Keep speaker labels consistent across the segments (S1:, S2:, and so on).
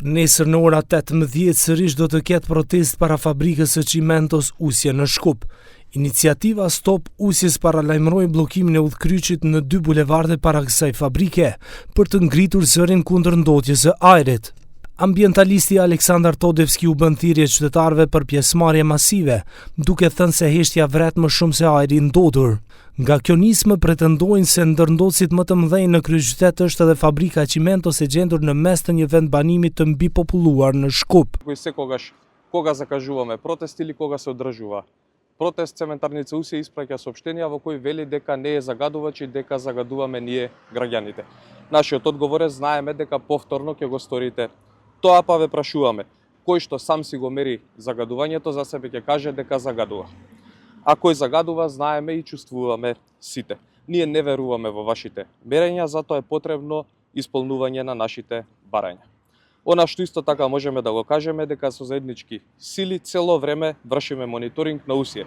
S1: Nesër në ora 18 sërish do të ketë protest para fabrikës së Cimentos Usje në Shkup. Iniciativa Stop Usjes paralajmëroi bllokimin e udhkryqit në 2 bulevarde para kësaj fabrike për të ngritur zërin kundër ndotjes së ajrit. Ambientalisti Aleksandar Todevski u bën thirrje qytetarëve për pjesëmarrje masive, duke thënë se heshtja vret më shumë se ajri i ndotur. Nga kjo nismë pretendojnë se ndërndotësit më të mëdhenj në kryeqytet është edhe fabrika Cimentos e gjendur në mes të një vendbanimi të mbipopulluar në Shkup.
S2: Кога закажуваме протест или кога се одржува протест, цементарница Усје испраќа соопштенија во кои вели дека не е загадувач и дека загадуваме ние граѓаните. Нашиот одговор е знаеме дека повторно ќе го сторите. Тоа па ве прашуваме, кој што сам си го мери загадувањето за себе ќе каже дека загадува. А кој загадува, знаеме и чувствуваме сите. Ние не веруваме во вашите мерења, затоа е потребно исполнување на нашите барања. Она што исто така можеме да го кажеме дека со заеднички сили цело време вршиме мониторинг на Усје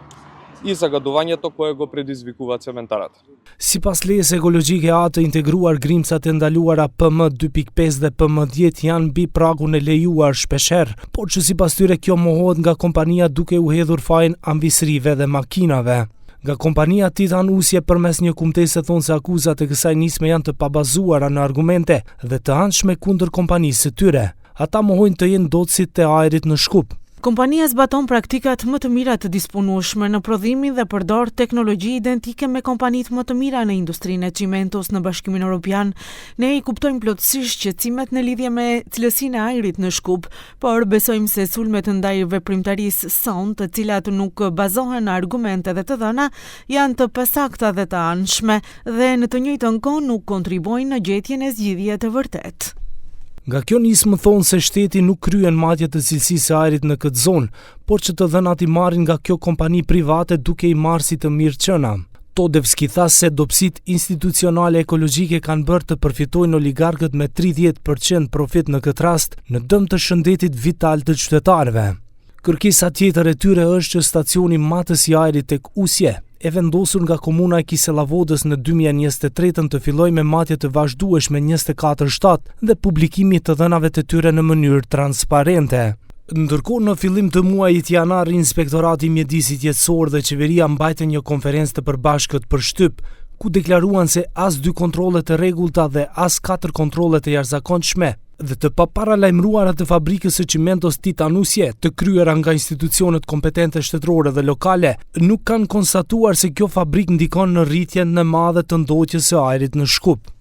S2: и загадувањето кое го предизвикува цементарата.
S1: Sipas lejes ekologjike A të integruar, grimcat e ndaluara PM2.5 dhe PM10 janë mbi pragun e lejuar shpeshherë, por që sipas tyre kjo mohohet nga kompania duke u hedhur fajin ambisrive dhe makinave. Nga kompania Titan Usje përmes një kumtese thonë se akuzat e kësaj nisme janë të pabazuara në argumente dhe të anshme kundër kompanisë së tyre. Ata mohojnë të jenë ndotësit të ajrit në Shkup.
S3: Kompania zbaton praktikat më të mira të disponueshme në prodhimin dhe përdor teknologji identike me kompanitë më të mira në industrinë e Cimentos në Bashkimin Evropian. Ne i kuptojmë plotësisht qetësimet në lidhje me cilësinë e ajrit në Shkup, por besojmë se sulmet ndaj veprimtarisë son, të cilat nuk bazohen në argumente dhe të dhëna, janë të pasakta dhe të anshme dhe në të njëjtën kohë nuk kontribuojnë në gjetjen e zgjidhjeve të vërtetë.
S1: Nga kjo nismë thonë se shteti nuk kryen matje të cilësisë së ajrit në këtë zonë, por që të dhënat i marrin nga kjo kompani private duke i marrë si të mirë qëna. Todevski tha se dobësitë institucionale ekologjike kanë bërë të përfitojnë oligarkët me 30% profit në këtë rast, në dëm të shëndetit vital të qytetarëve. Kërkesa tjetër e tyre është që stacioni matës i ajrit tek Usje, e vendosur nga komuna e Kisellavodës në 2023 të filloj me matje të vazhdueshme 24/7 dhe publikimi të dhënave të tyre në mënyrë transparente. Ndërkohë në fillim të muajit janar, Inspektorati i Mjedisit Jetësor dhe Qeveria mbajtën një konferencë të përbashkët për shtyp, ku deklaruan se as 2 kontrolle të rregullta dhe as 4 kontrolle të jashtëzakonshme dhe të paparalajmëruara të fabrikës së Cimentos Titan Usje, të kryera nga institucionet kompetente shtetërore dhe lokale, nuk kanë konstatuar se kjo fabrikë ndikon në rritjen e madhe të ndotjes së ajrit në Shkup.